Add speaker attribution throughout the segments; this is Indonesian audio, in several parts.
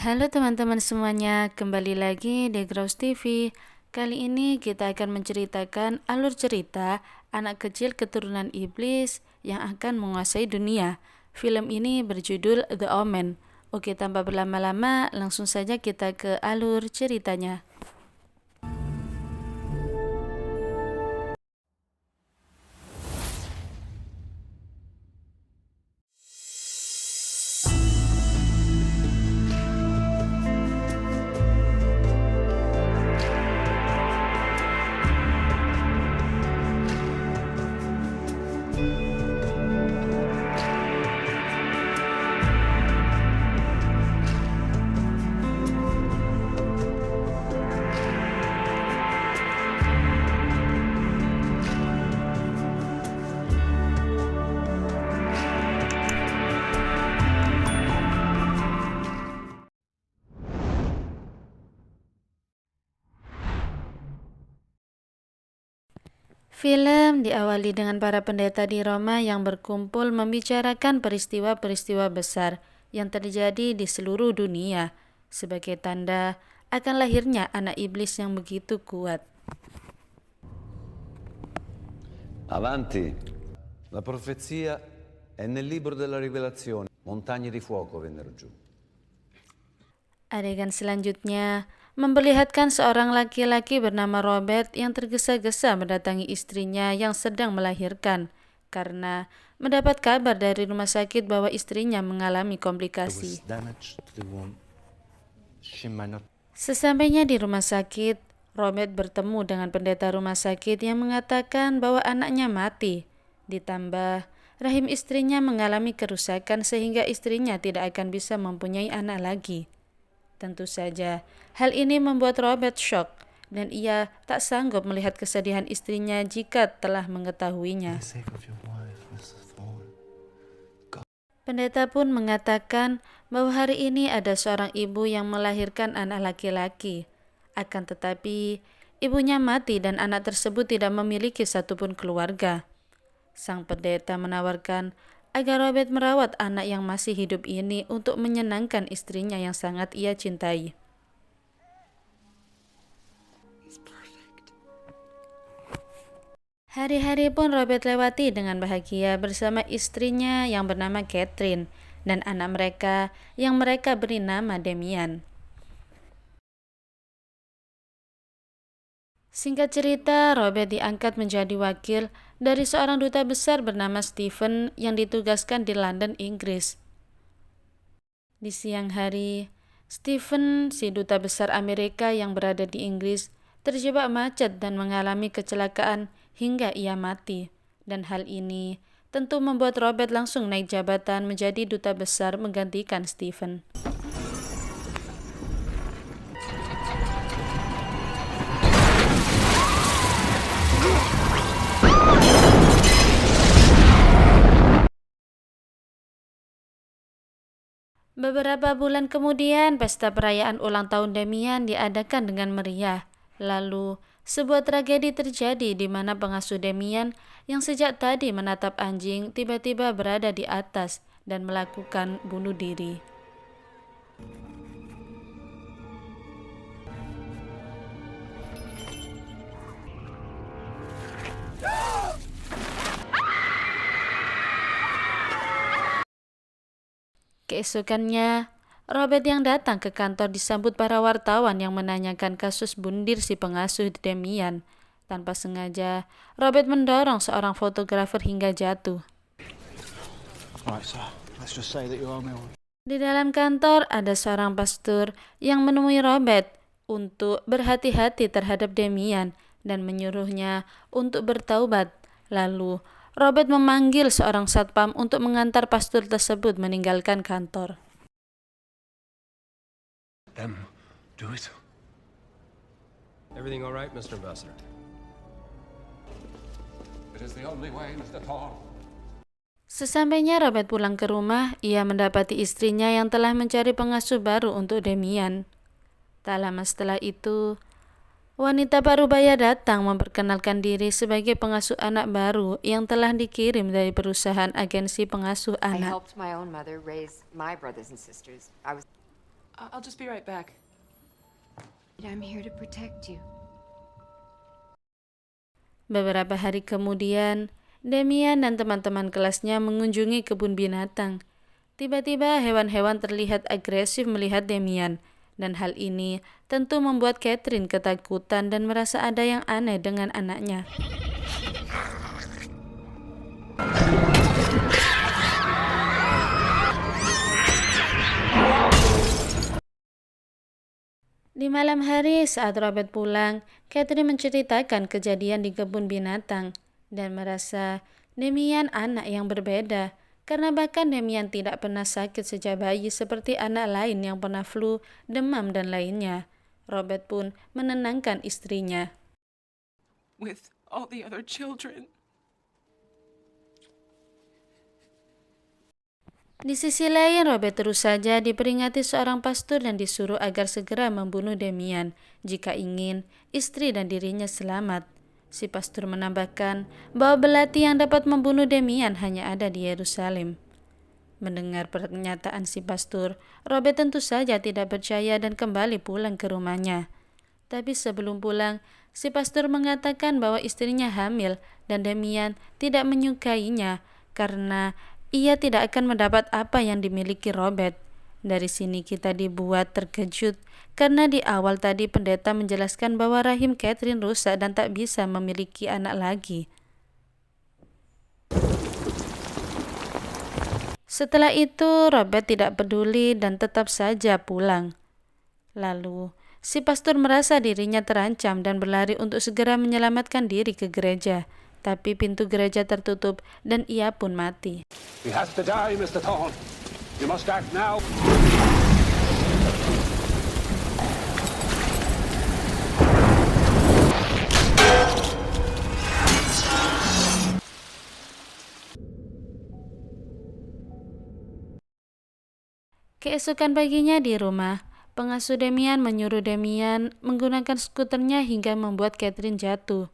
Speaker 1: Halo teman-teman semuanya, kembali lagi di Grows TV. Kali ini kita akan menceritakan alur cerita anak kecil keturunan iblis yang akan menguasai dunia. Film ini berjudul The Omen. Oke, tanpa berlama-lama, langsung saja kita ke alur ceritanya. Film diawali dengan para pendeta di Roma yang berkumpul membicarakan peristiwa-peristiwa besar yang terjadi di seluruh dunia sebagai tanda akan lahirnya anak iblis yang begitu kuat.
Speaker 2: Avanti. La profezia è nel libro della Rivelazione. Montagne di fuoco vennero giù.
Speaker 1: Adegan selanjutnya memperlihatkan seorang laki-laki bernama Robert yang tergesa-gesa mendatangi istrinya yang sedang melahirkan karena mendapat kabar dari rumah sakit bahwa istrinya mengalami komplikasi. Sesampainya di rumah sakit, Robert bertemu dengan pendeta rumah sakit yang mengatakan bahwa anaknya mati. Ditambah, rahim istrinya mengalami kerusakan sehingga istrinya tidak akan bisa mempunyai anak lagi. Tentu saja, hal ini membuat Robert shock dan ia tak sanggup melihat kesedihan istrinya jika telah mengetahuinya. Pendeta pun mengatakan bahwa hari ini ada seorang ibu yang melahirkan anak laki-laki. Akan tetapi, ibunya mati dan anak tersebut tidak memiliki satupun keluarga. Sang pendeta menawarkan agar Robert merawat anak yang masih hidup ini untuk menyenangkan istrinya yang sangat ia cintai. Hari-hari pun Robert lewati dengan bahagia bersama istrinya yang bernama Catherine dan anak mereka yang mereka beri nama Damian. Singkat cerita, Robert diangkat menjadi wakil dari seorang duta besar bernama Stephen yang ditugaskan di London, Inggris. Di siang hari, Stephen, si duta besar Amerika yang berada di Inggris, terjebak macet dan mengalami kecelakaan hingga ia mati. Dan hal ini tentu membuat Robert langsung naik jabatan menjadi duta besar menggantikan Stephen. Beberapa bulan kemudian, pesta perayaan ulang tahun Damian diadakan dengan meriah. Lalu, sebuah tragedi terjadi di mana pengasuh Damian yang sejak tadi menatap anjing tiba-tiba berada di atas dan melakukan bunuh diri. Keesokannya, Robert yang datang ke kantor disambut para wartawan yang menanyakan kasus bundir si pengasuh Damian. Tanpa sengaja, Robert mendorong seorang fotografer hingga jatuh. Di dalam kantor ada seorang pastor yang menemui Robert untuk berhati-hati terhadap Damian dan menyuruhnya untuk bertaubat. Lalu, Robert memanggil seorang satpam untuk mengantar pastor tersebut meninggalkan kantor.
Speaker 3: Do it.
Speaker 4: Everything all right, Mr. Ambassador?
Speaker 3: It is the only way, Mr. Thor.
Speaker 1: Sesampainya Robert pulang ke rumah, ia mendapati istrinya yang telah mencari pengasuh baru untuk Damian. Tak lama setelah itu, wanita parubaya datang memperkenalkan diri sebagai pengasuh anak baru yang telah dikirim dari perusahaan agensi pengasuh
Speaker 5: I
Speaker 1: anak.
Speaker 5: helped my own mother raise my brothers and sisters.
Speaker 4: I'll just be right back.
Speaker 5: I'm here to protect you.
Speaker 1: Beberapa hari kemudian, Damian dan teman-teman kelasnya mengunjungi kebun binatang. Tiba-tiba hewan-hewan terlihat agresif melihat Damian, dan hal ini tentu membuat Catherine ketakutan dan merasa ada yang aneh dengan anaknya. Di malam hari saat Robert pulang, Catherine menceritakan kejadian di kebun binatang dan merasa Damian anak yang berbeda, karena bahkan Damian tidak pernah sakit sejak bayi seperti anak lain yang pernah flu, demam, dan lainnya. Robert pun menenangkan istrinya.
Speaker 4: With all the other children.
Speaker 1: Di sisi lain, Robert terus saja diperingati seorang pastor dan disuruh agar segera membunuh Damian jika ingin istri dan dirinya selamat. Si pastor menambahkan bahwa belati yang dapat membunuh Damian hanya ada di Yerusalem. Mendengar pernyataan si pastor, Robert tentu saja tidak percaya dan kembali pulang ke rumahnya. Tapi sebelum pulang, si pastor mengatakan bahwa istrinya hamil dan Damian tidak menyukainya karena ia tidak akan mendapat apa yang dimiliki Robert. Dari sini kita dibuat terkejut karena di awal tadi pendeta menjelaskan bahwa rahim Catherine rusak dan tak bisa memiliki anak lagi. Setelah itu, Robert tidak peduli dan tetap saja pulang. Lalu, si pastor merasa dirinya terancam dan berlari untuk segera menyelamatkan diri ke gereja. Tapi pintu gereja tertutup dan ia pun mati.
Speaker 3: He has to die, Mr. Thorne. You must act now.
Speaker 1: Keesokan paginya di rumah, pengasuh Damian menyuruh Damian menggunakan skuternya hingga membuat Catherine jatuh.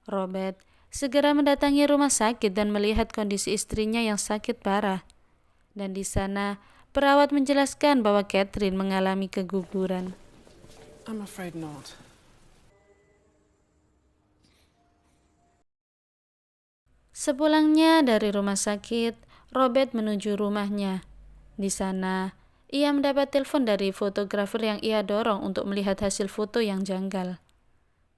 Speaker 1: Robert segera mendatangi rumah sakit dan melihat kondisi istrinya yang sakit parah. Dan di sana, perawat menjelaskan bahwa Catherine mengalami keguguran.
Speaker 4: I'm afraid not.
Speaker 1: Sepulangnya dari rumah sakit, Robert menuju rumahnya. Di sana, ia mendapat telepon dari fotografer yang ia dorong untuk melihat hasil foto yang janggal.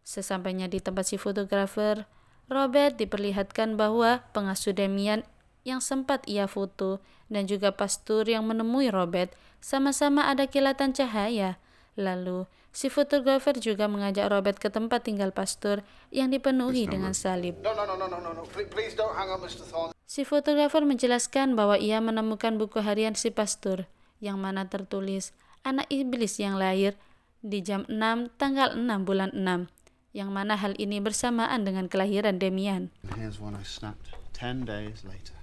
Speaker 1: Sesampainya di tempat si fotografer, Robert diperlihatkan bahwa pengasuh Damian yang sempat ia foto dan juga pastor yang menemui Robert sama-sama ada kilatan cahaya. Lalu, si fotografer juga mengajak Robert ke tempat tinggal pastor yang dipenuhi dengan salib.
Speaker 6: No. Please don't hang up, Mr. Thorne.
Speaker 1: Si fotografer menjelaskan bahwa ia menemukan buku harian si pastor yang mana tertulis anak iblis yang lahir di jam 6 tanggal 6 bulan 6. Yang mana hal ini bersamaan dengan kelahiran Damian.
Speaker 6: Here's one I snapped 10 days later.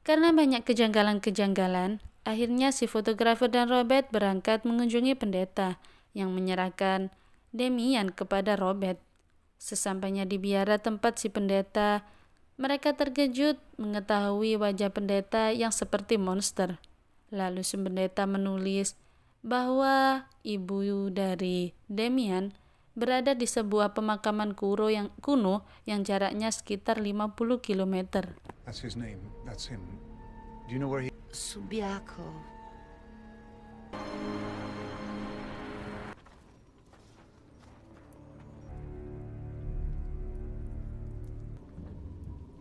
Speaker 1: Karena banyak kejanggalan-kejanggalan, akhirnya si fotografer dan Robert berangkat mengunjungi pendeta yang menyerahkan Damian kepada Robert. Sesampainya di biara tempat si pendeta, mereka terkejut mengetahui wajah pendeta yang seperti monster. Lalu si pendeta menulis bahwa ibu dari Damian berada di sebuah pemakaman kuno yang jaraknya sekitar 50 km.
Speaker 3: That's his name. That's him. Do you know where he...
Speaker 5: Subiaco.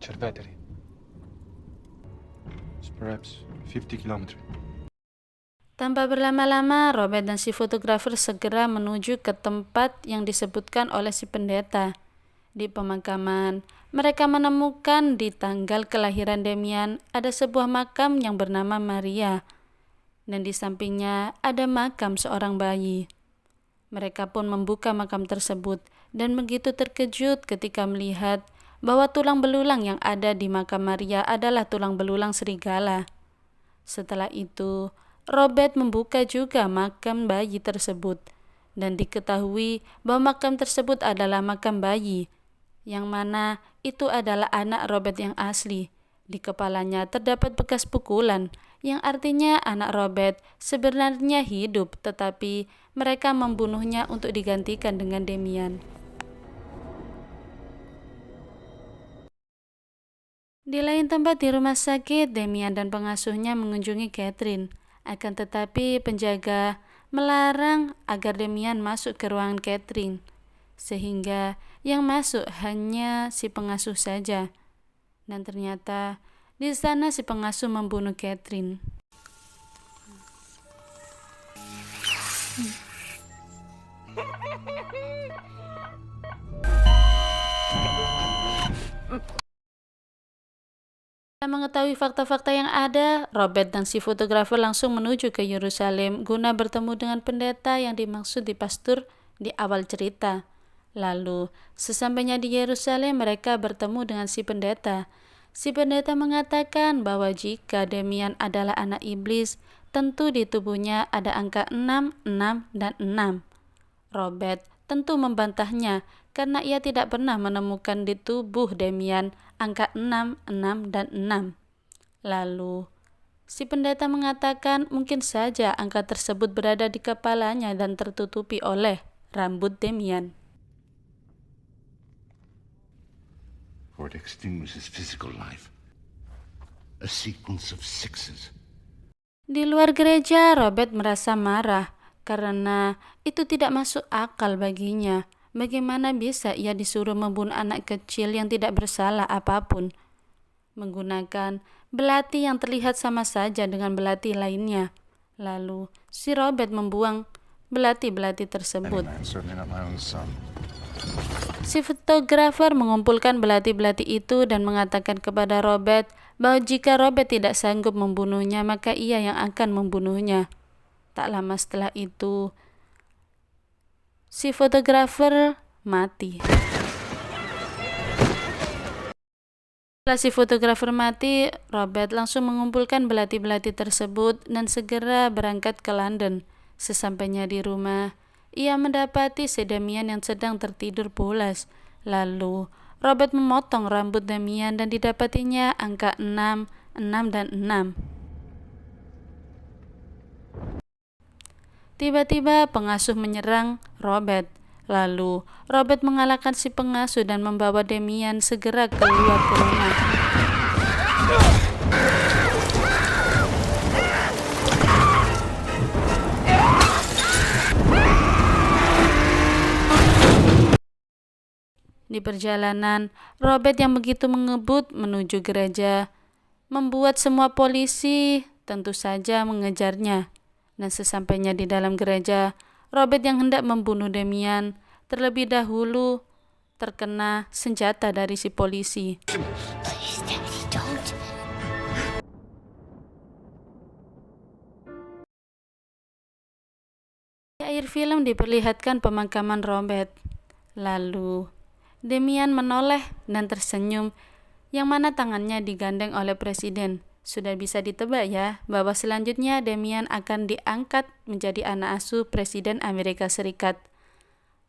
Speaker 3: Cerveteri. It's perhaps 50 kilometers.
Speaker 1: Tanpa berlama-lama, Robert dan si fotografer segera menuju ke tempat yang disebutkan oleh si pendeta. Di pemakaman, mereka menemukan di tanggal kelahiran Damian ada sebuah makam yang bernama Maria, dan di sampingnya ada makam seorang bayi. Mereka pun membuka makam tersebut dan begitu terkejut ketika melihat bahwa tulang belulang yang ada di makam Maria adalah tulang belulang serigala. Setelah itu, Robert membuka juga makam bayi tersebut, dan diketahui bahwa makam tersebut adalah makam bayi, yang mana itu adalah anak Robert yang asli. Di kepalanya terdapat bekas pukulan, yang artinya anak Robert sebenarnya hidup, tetapi mereka membunuhnya untuk digantikan dengan Damian. Di lain tempat di rumah sakit, Damian dan pengasuhnya mengunjungi Catherine. Akan tetapi penjaga melarang agar Damian masuk ke ruangan Catherine, sehingga yang masuk hanya si pengasuh saja. Dan ternyata di sana si pengasuh membunuh Catherine. Setelah mengetahui fakta-fakta yang ada, Robert dan si fotografer langsung menuju ke Yerusalem guna bertemu dengan pendeta yang dimaksud di pastor di awal cerita. Lalu, sesampainya di Yerusalem, mereka bertemu dengan si pendeta. Si pendeta mengatakan bahwa jika Damian adalah anak iblis, tentu di tubuhnya ada angka 6, 6, dan 6. Robert tentu membantahnya karena ia tidak pernah menemukan di tubuh Damian angka 6, 6, dan 6. Lalu, si pendeta mengatakan mungkin saja angka tersebut berada di kepalanya dan tertutupi oleh rambut Damian.
Speaker 7: For it extinguishes physical life. A sequence of sixes.
Speaker 1: Di luar gereja, Robert merasa marah karena itu tidak masuk akal baginya. Bagaimana bisa ia disuruh membunuh anak kecil yang tidak bersalah apapun, menggunakan belati yang terlihat sama saja dengan belati lainnya. Lalu, si Robert membuang belati-belati tersebut. Si fotografer mengumpulkan belati-belati itu dan mengatakan kepada Robert bahwa jika Robert tidak sanggup membunuhnya, maka ia yang akan membunuhnya. Tak lama setelah itu, si fotografer mati. Setelah si fotografer mati, Robert langsung mengumpulkan belati-belati tersebut dan segera berangkat ke London. Sesampainya di rumah, ia mendapati si Damian yang sedang tertidur pulas. Lalu, Robert memotong rambut Damian dan didapatinya angka 6, 6, dan 6. Tiba-tiba pengasuh menyerang Robert. Lalu Robert mengalahkan si pengasuh dan membawa Damian segera keluar ke rumah. Di perjalanan, Robert yang begitu mengebut menuju gereja membuat semua polisi tentu saja mengejarnya. Dan sesampainya di dalam gereja, Robert yang hendak membunuh Damian terlebih dahulu terkena senjata dari si polisi. Di akhir film diperlihatkan pemakaman Robert. Lalu, Damian menoleh dan tersenyum, yang mana tangannya digandeng oleh presiden. Sudah bisa ditebak ya, bahwa selanjutnya Damian akan diangkat menjadi anak asuh Presiden Amerika Serikat.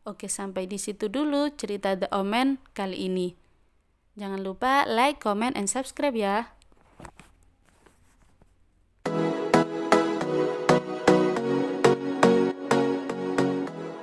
Speaker 1: Oke, sampai di situ dulu cerita The Omen kali ini. Jangan lupa like, comment, and subscribe ya.